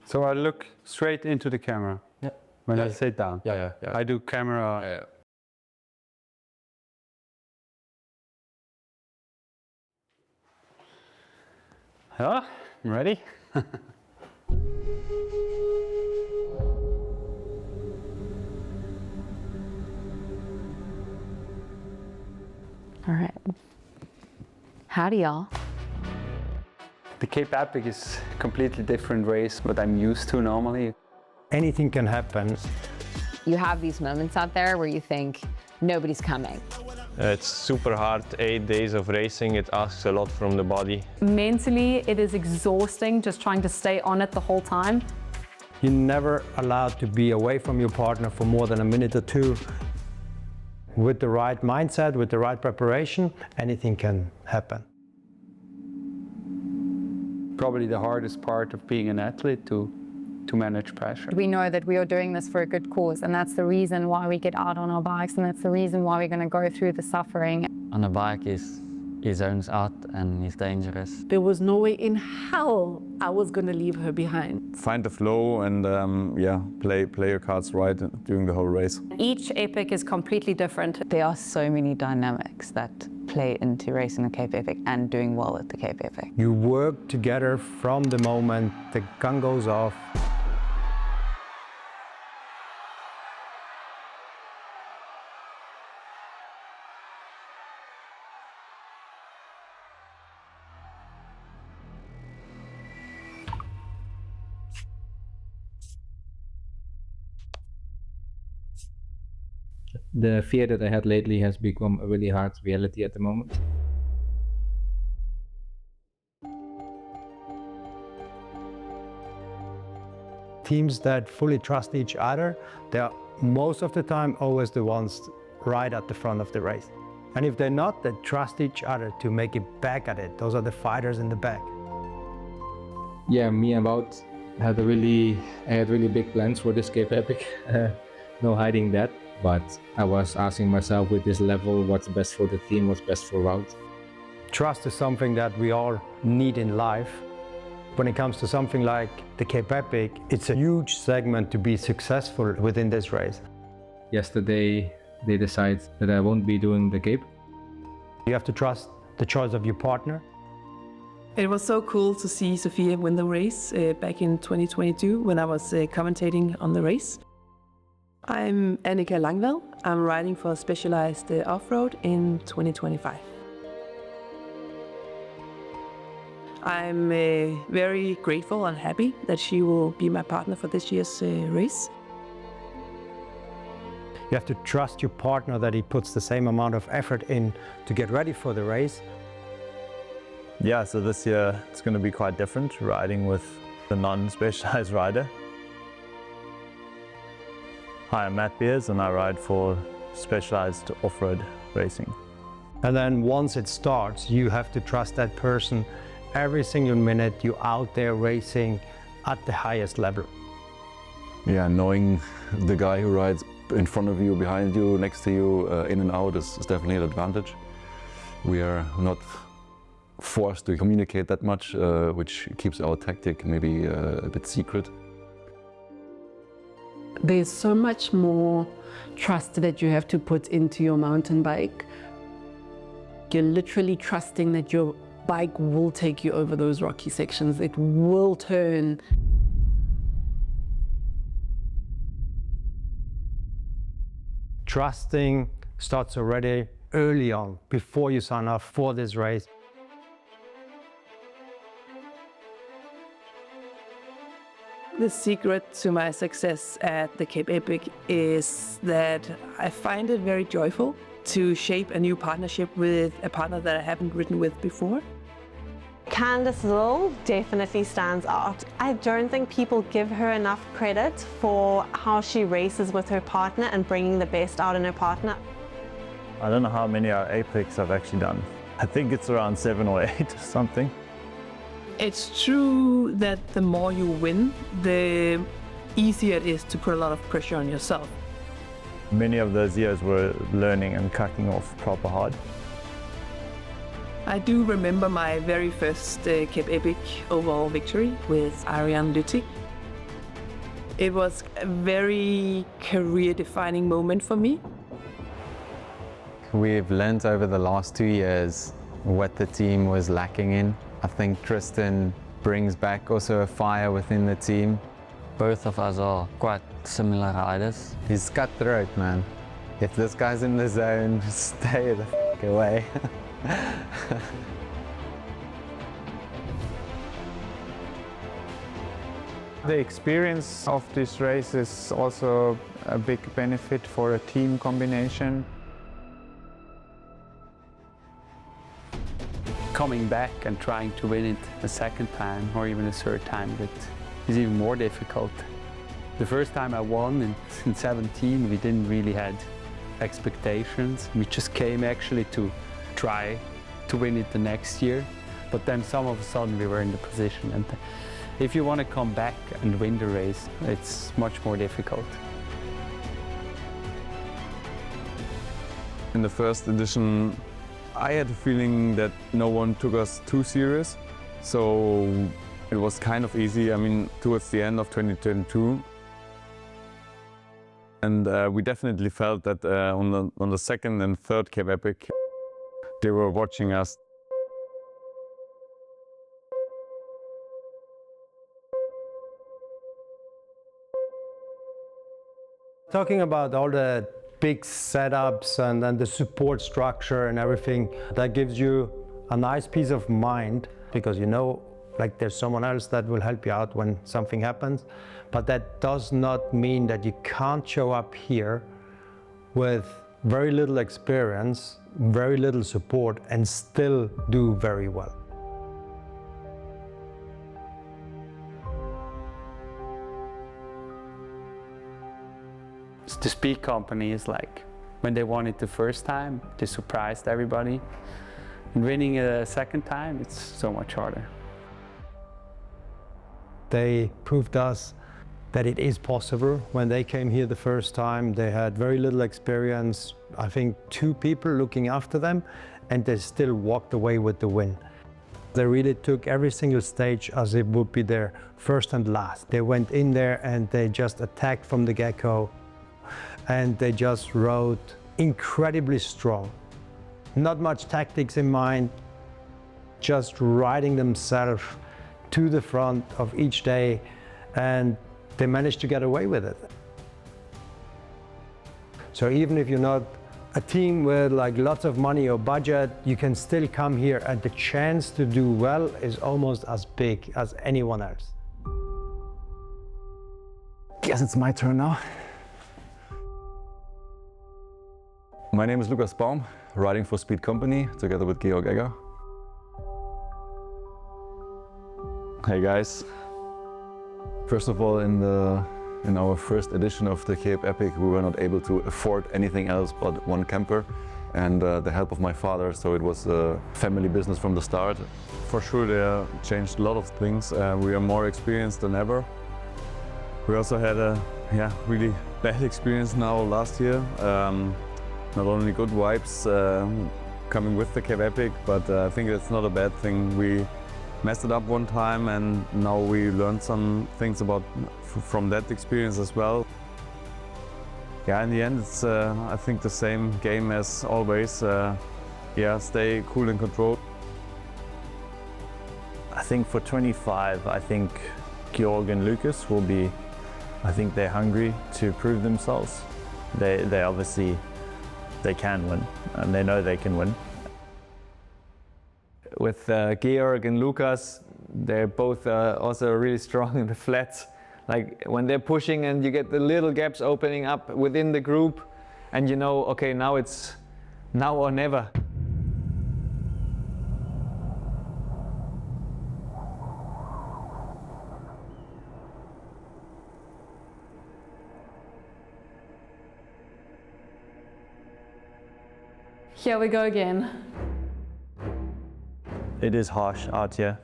So I look straight into the camera when I sit down. Yeah. I do camera. Yeah. Yeah, I'm ready. All right. Howdy, y'all. The Cape Epic is a completely different race what I'm used to normally. Anything can happen. You have these moments out there where you think nobody's coming. It's super hard, 8 days of racing. It asks a lot from the body. Mentally, it is exhausting just trying to stay on it the whole time. You're never allowed to be away from your partner for more than a minute or two. With the right mindset, with the right preparation, anything can happen. Probably the hardest part of being an athlete to manage pressure. We know that we are doing this for a good cause, and that's the reason why we get out on our bikes, and that's the reason why we're going to go through the suffering. On a bike, he zones out and he's dangerous. There was no way in hell I was going to leave her behind. Find the flow and play your cards right during the whole race. Each epic is completely different. There are so many dynamics that play into racing the Cape Epic and doing well at the Cape Epic. You work together from the moment the gun goes off. The fear that I had lately has become a really hard reality at the moment. Teams that fully trust each other, they are most of the time always the ones right at the front of the race. And if they're not, they trust each other to make it back at it. Those are the fighters in the back. Yeah, me and Wout had really big plans for this Cape Epic. No hiding that. But I was asking myself with this level, what's best for the team, what's best for Wout. Trust is something that we all need in life. When it comes to something like the Cape Epic, it's a huge segment to be successful within this race. Yesterday, they decided that I won't be doing the Cape. You have to trust the choice of your partner. It was so cool to see Sophia win the race back in 2022 when I was commentating on the race. I'm Annika Langveld. I'm riding for Specialized Off-Road in 2025. I'm very grateful and happy that she will be my partner for this year's race. You have to trust your partner that he puts the same amount of effort in to get ready for the race. Yeah, so this year it's going to be quite different, riding with the non-specialized rider. Hi, I'm Matt Beers and I ride for Specialized Off-Road Racing. And then once it starts, you have to trust that person every single minute you're out there racing at the highest level. Yeah, knowing the guy who rides in front of you, behind you, next to you, in and out is definitely an advantage. We are not forced to communicate that much, which keeps our tactic maybe a bit secret. There's so much more trust that you have to put into your mountain bike. You're literally trusting that your bike will take you over those rocky sections. It will turn. Trusting starts already early on, before you sign up for this race. The secret to my success at the Cape Epic is that I find it very joyful to shape a new partnership with a partner that I haven't ridden with before. Candice Lill definitely stands out. I don't think people give her enough credit for how she races with her partner and bringing the best out in her partner. I don't know how many Apex I've actually done. I think it's around 7 or 8 or something. It's true that the more you win, the easier it is to put a lot of pressure on yourself. Many of those years were learning and cutting off proper hard. I do remember my very first Cape Epic overall victory with Ariane Lüttig. It was a very career-defining moment for me. We've learnt over the last 2 years what the team was lacking in. I think Tristan brings back also a fire within the team. Both of us are quite similar riders. He's cutthroat, man. If this guy's in the zone, stay the f*** away. The experience of this race is also a big benefit for a team combination. Coming back and trying to win it a second time or even a third time, that is even more difficult. The first time I won in 17, we didn't really had expectations. We just came actually to try to win it the next year, but then some of a sudden we were in the position. And if you want to come back and win the race, it's much more difficult. In the first edition, I had a feeling that no one took us too serious, so it was kind of easy. I mean, towards the end of 2022, and we definitely felt that on the second and third Cape Epic, they were watching us. Talking about all the big setups and the support structure and everything, that gives you a nice peace of mind, because you know, like, there's someone else that will help you out when something happens. But that does not mean that you can't show up here with very little experience, very little support, and still do very well. The Speed Company is like, when they won it the first time, they surprised everybody. And winning a second time, it's so much harder. They proved us that it is possible. When they came here the first time, they had very little experience. I think 2 people looking after them, and they still walked away with the win. They really took every single stage as it would be their first and last. They went in there and they just attacked from the get-go, and they just rode incredibly strong. Not much tactics in mind, just riding themselves to the front of each day, and they managed to get away with it. So even if you're not a team with like lots of money or budget, you can still come here, and the chance to do well is almost as big as anyone else. Guess it's my turn now. My name is Lukas Baum, riding for Speed Company together with Georg Egger. Hey guys. First of all, in our first edition of the Cape Epic, we were not able to afford anything else but one camper and the help of my father, so it was a family business from the start. For sure, they changed a lot of things. We are more experienced than ever. We also had a really bad experience now last year. Not only good vibes coming with the Cape Epic, but I think it's not a bad thing. We messed it up one time, and now we learned some things from that experience as well. Yeah, in the end, it's I think the same game as always. Stay cool and controlled. I think for 25, I think Georg and Lucas will be, I think they're hungry to prove themselves. They obviously, they can win, and they know they can win. With Georg and Lucas, they're both also really strong in the flats. Like when they're pushing and you get the little gaps opening up within the group, and you know, okay, now it's now or never. Here we go again. It is harsh out here.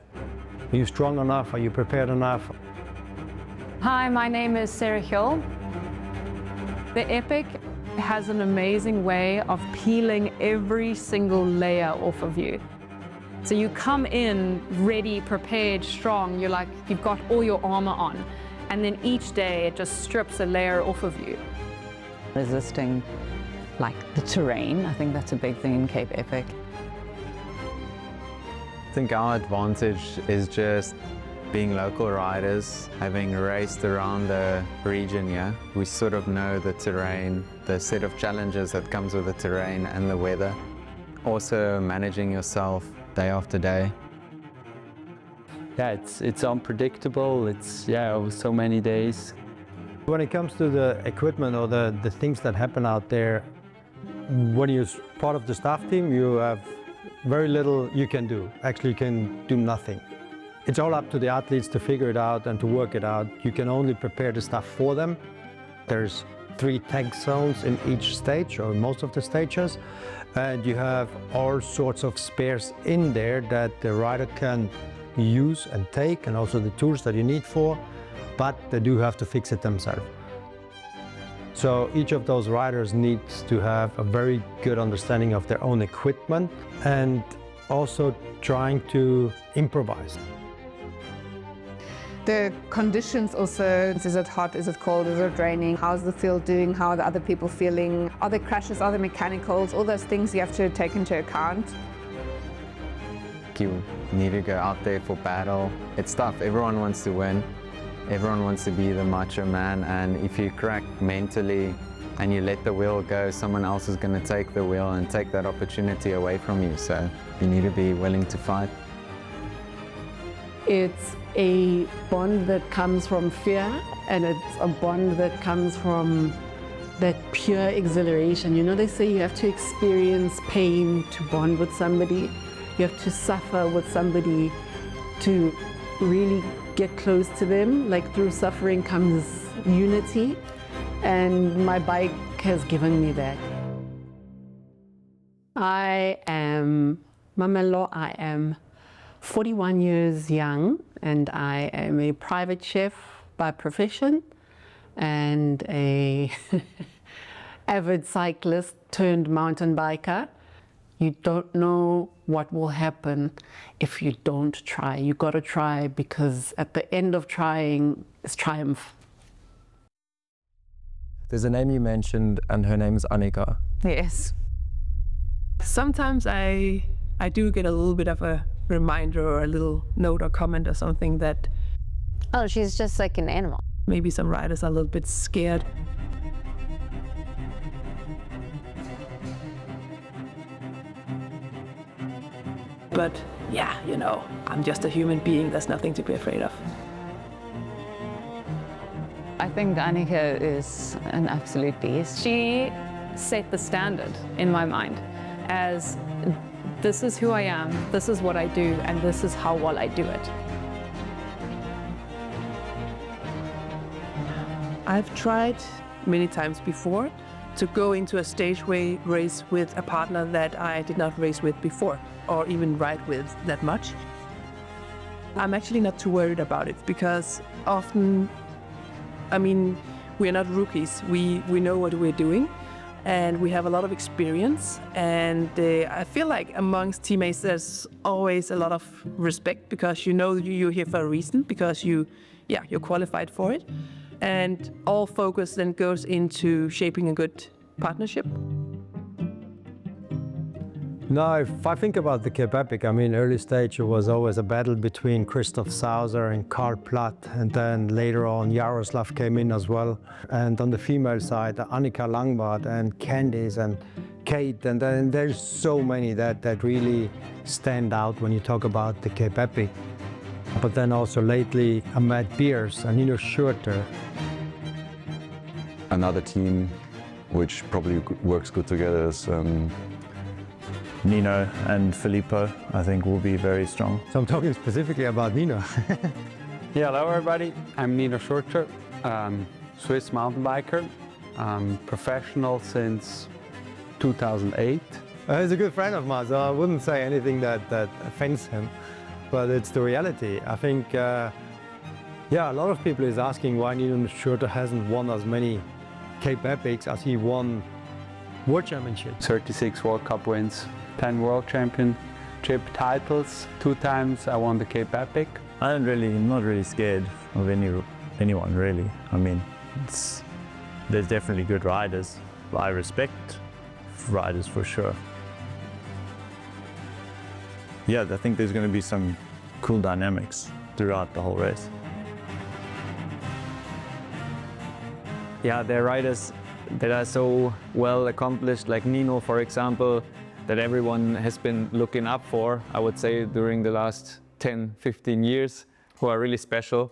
Are you strong enough? Are you prepared enough? Hi, my name is Sarah Hill. The Epic has an amazing way of peeling every single layer off of you. So you come in ready, prepared, strong. You're like, you've got all your armor on. And then each day it just strips a layer off of you. Resisting like the terrain, I think that's a big thing in Cape Epic. I think our advantage is just being local riders, having raced around the region here. We sort of know the terrain, the set of challenges that comes with the terrain and the weather. Also managing yourself day after day. Yeah, it's unpredictable. It's, over so many days. When it comes to the equipment or the things that happen out there, when you're part of the staff team, you have very little you can do. Actually, you can do nothing. It's all up to the athletes to figure it out and to work it out. You can only prepare the stuff for them. There's 3 tank zones in each stage, or most of the stages, and you have all sorts of spares in there that the rider can use and take, and also the tools that you need for, but they do have to fix it themselves. So each of those riders needs to have a very good understanding of their own equipment and also trying to improvise. The conditions also, is it hot, is it cold, is it raining, how's the field doing, how are the other people feeling, are there crashes, are there mechanicals, all those things you have to take into account. You need to go out there for battle. It's tough, everyone wants to win, everyone wants to be the macho man, and if you crack mentally and you let the wheel go, someone else is going to take the wheel and take that opportunity away from you, so you need to be willing to fight. It's a bond that comes from fear, and it's a bond that comes from that pure exhilaration. You know, they say you have to experience pain to bond with somebody. You have to suffer with somebody to really get close to them. Like, through suffering comes unity, and my bike has given me that. I am Mamello. I am 41 years young, and I am a private chef by profession and a avid cyclist turned mountain biker. You don't know what will happen if you don't try. You got to try, because at the end of trying is triumph. There's a name you mentioned, and her name is Annika. Yes. Sometimes I do get a little bit of a reminder or a little note or comment or something that, oh, she's just like an animal. Maybe some riders are a little bit scared. But yeah, you know, I'm just a human being. There's nothing to be afraid of. I think Annika is an absolute beast. She set the standard in my mind as, this is who I am, this is what I do, and this is how well I do it. I've tried many times before to go into a stage race with a partner that I did not race with before, or even ride with that much. I'm actually not too worried about it, because often, I mean, we're not rookies. We know what we're doing, and we have a lot of experience, and I feel like amongst teammates there's always a lot of respect, because you know you're here for a reason, because you're qualified for it, and all focus then goes into shaping a good partnership. Now, if I think about the Cape Epic, I mean, early stage it was always a battle between Christoph Sauser and Karl Platt, and then later on Jaroslav came in as well. And on the female side, Annika Langbart and Candice and Kate, and then there's so many that really stand out when you talk about the Cape Epic. But then also lately, Matt Beers and Nino Schurter. Another team which probably works good together is Nino and Filippo, I think, will be very strong. So I'm talking specifically about Nino. Yeah, hello everybody. I'm Nino Schurter, Swiss mountain biker. I'm professional since 2008. He's a good friend of mine, so I wouldn't say anything that offends him, but it's the reality. I think, a lot of people is asking why Nino Schurter hasn't won as many Cape Epics as he won World Championships. 36 World Cup wins, 10 World Championship titles, 2 times I won the Cape Epic. I'm not really scared of anyone really. I mean, there's definitely good riders. I respect riders for sure. Yeah, I think there's going to be some cool dynamics throughout the whole race. Yeah, there are riders that are so well accomplished, like Nino, for example, that everyone has been looking up for, I would say, during the last 10, 15 years, who are really special.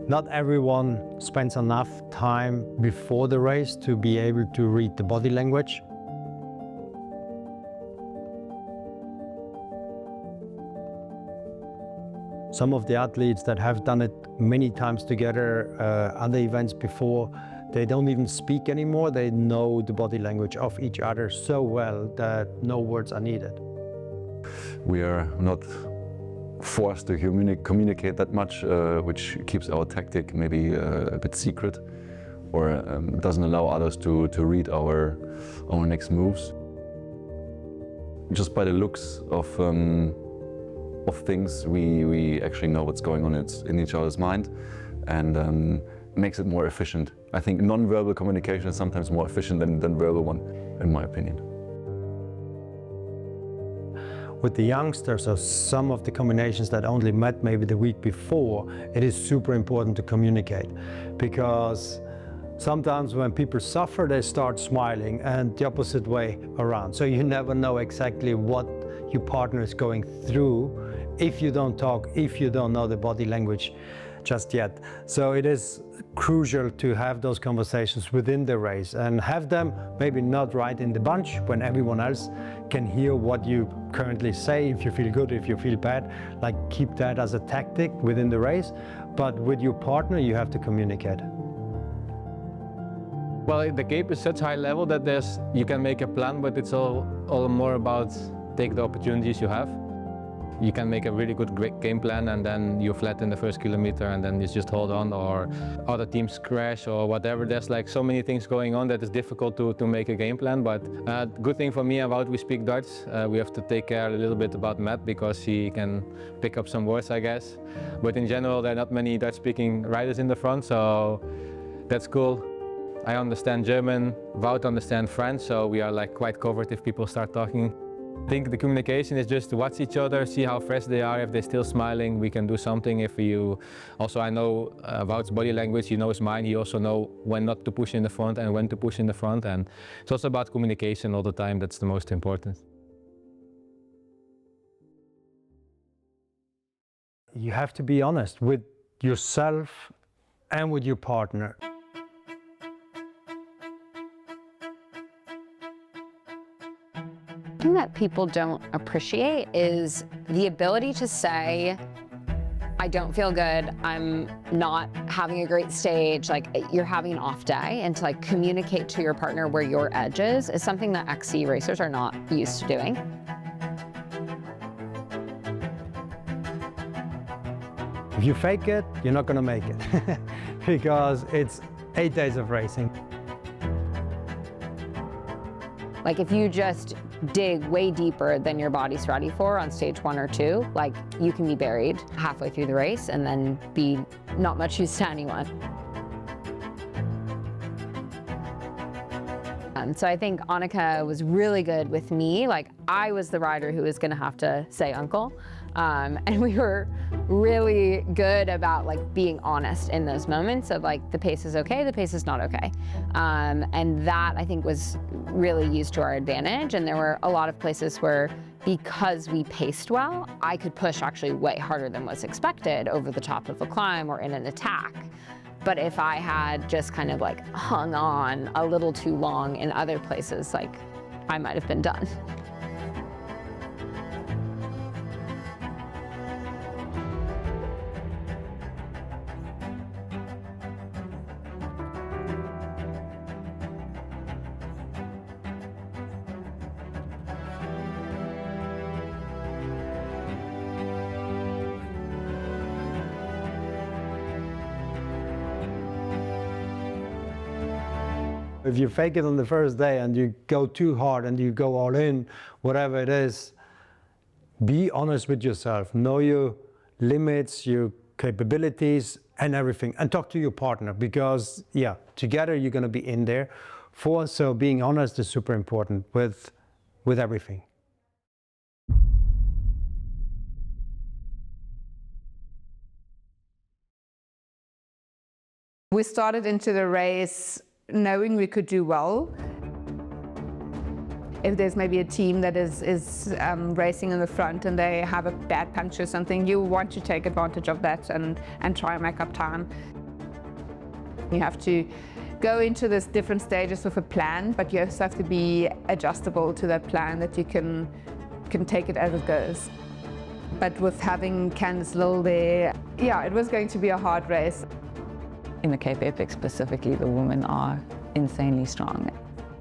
Not everyone spends enough time before the race to be able to read the body language. Some of the athletes that have done it many times together, other events before, they don't even speak anymore. They know the body language of each other so well that no words are needed. We are not forced to communicate that much, which keeps our tactic maybe a bit secret, or doesn't allow others to read our next moves. Just by the looks of things, we actually know what's going on in each other's mind, and makes it more efficient. I think non-verbal communication is sometimes more efficient than verbal one, in my opinion. With the youngsters, or some of the combinations that only met maybe the week before, it is super important to communicate, because sometimes when people suffer, they start smiling, and the opposite way around. So you never know exactly what your partner is going through if you don't talk, if you don't know the body language just yet. So it is crucial to have those conversations within the race and have them maybe not right in the bunch when everyone else can hear what you currently say, if you feel good, if you feel bad. Like, keep that as a tactic within the race, but with your partner you have to communicate. Well, the Cape is such high level that you can make a plan, but it's all more about take the opportunities you have. You can make a really good game plan, and then you're flat in the first kilometer, and then you just hold on, or other teams crash or whatever. There's like so many things going on that it's difficult to make a game plan. But good thing for me about we speak Dutch, we have to take care a little bit about Matt because he can pick up some words, I guess. But in general, there are not many Dutch-speaking riders in the front, so that's cool. I understand German, Wout understands French, so we are like quite covered if people start talking. I think the communication is just to watch each other, see how fresh they are. If they're still smiling, we can do something. If you also, I know Wout's body language, he knows mine. He also knows when not to push in the front and when to push in the front. And it's also about communication all the time. That's the most important. You have to be honest with yourself and with your partner. Something that people don't appreciate is the ability to say, I don't feel good, I'm not having a great stage, like you're having an off day, and to like communicate to your partner where your edge is something that XC racers are not used to doing. If you fake it, you're not gonna make it because it's 8 days of racing. Like if you just dig way deeper than your body's ready for on stage 1 or 2, like you can be buried halfway through the race and then be not much use to anyone. So I think Annika was really good with me. Like I was the rider who was gonna have to say uncle. And we were really good about like being honest in those moments of like the pace is okay, the pace is not okay. And that I think was really used to our advantage. And there were a lot of places where because we paced well, I could push actually way harder than was expected over the top of a climb or in an attack. But if I had just kind of like hung on a little too long in other places, like I might have been done. If you fake it on the first day and you go too hard and you go all in, whatever it is, be honest with yourself. Know your limits, your capabilities and everything, and talk to your partner because, yeah, together you're going to be in there. So being honest is super important with everything. We started into the race knowing we could do well. If there's maybe a team that is racing in the front and they have a bad punch or something, you want to take advantage of that and try and make up time. You have to go into this different stages with a plan, but you also have to be adjustable to that plan, that you can take it as it goes. But with having Candice Lill there, yeah, it was going to be a hard race. In the Cape Epic specifically, the women are insanely strong,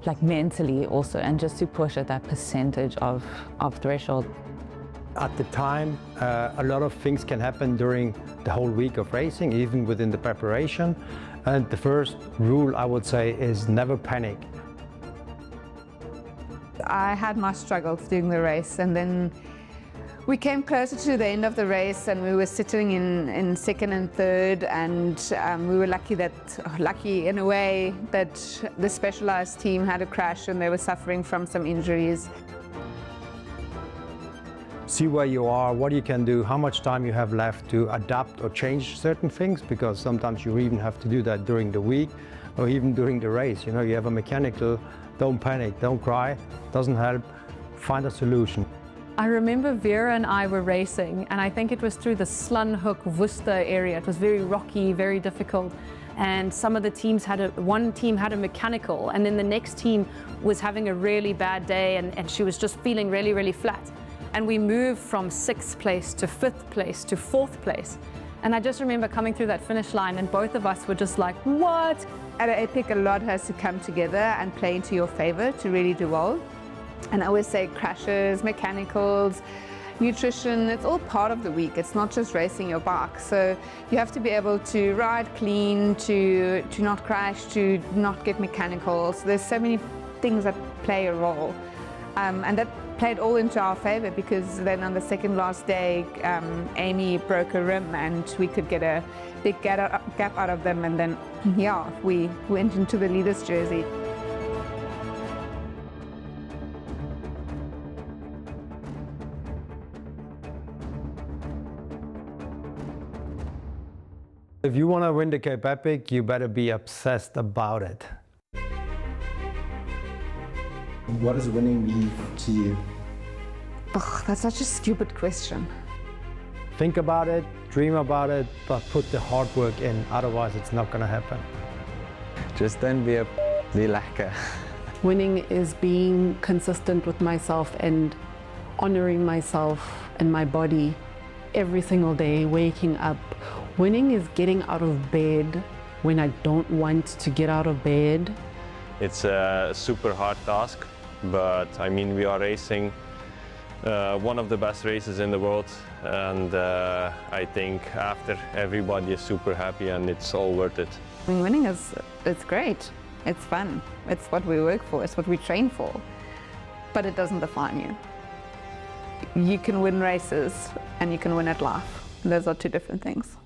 like mentally also, and just to push at that percentage of threshold. At the time, a lot of things can happen during the whole week of racing, even within the preparation. And the first rule, I would say, is never panic. I had my struggles during the race, and then we came closer to the end of the race and we were sitting in second and third, and we were lucky in a way that the specialized team had a crash and they were suffering from some injuries. See where you are, what you can do, how much time you have left to adapt or change certain things, because sometimes you even have to do that during the week or even during the race. You know, you have a mechanical, don't panic, don't cry, doesn't help, find a solution. I remember Vera and I were racing, and I think it was through the Slunhoek Worcester area. It was very rocky, very difficult, and some of the teams one team had a mechanical, and then the next team was having a really bad day, and she was just feeling really, really flat. And we moved from 6th place to 5th place to 4th place. And I just remember coming through that finish line and both of us were just like, what? At an Epic, a lot has to come together and play into your favor to really do well. And I always say crashes, mechanicals, nutrition, it's all part of the week. It's not just racing your bike. So you have to be able to ride clean, to not crash, to not get mechanicals. There's so many things that play a role. And that played all into our favor, because then on the second last day, Amy broke a rim and we could get a big gap out of them, and then, yeah, we went into the leader's jersey. If you want to win the Cape Epic, you better be obsessed about it. What does winning mean to you? Oh, that's such a stupid question. Think about it, dream about it, but put the hard work in, otherwise it's not going to happen. Just don't be lekker. Winning is being consistent with myself and honoring myself and my body every single day, waking up. Winning is getting out of bed when I don't want to get out of bed. It's a super hard task, but I mean, we are racing one of the best races in the world, and I think after everybody is super happy and it's all worth it. I mean, winning it's great, it's fun, it's what we work for, it's what we train for, but it doesn't define you. You can win races and you can win at life. Those are two different things.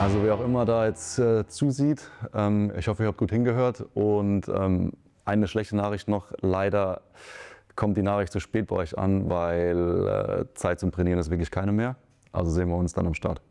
Also wer auch immer da jetzt zusieht, ich hoffe, ihr habt gut hingehört, und eine schlechte Nachricht noch, leider kommt die Nachricht zu spät bei euch an, weil Zeit zum Trainieren ist wirklich keine mehr. Also sehen wir uns dann am Start.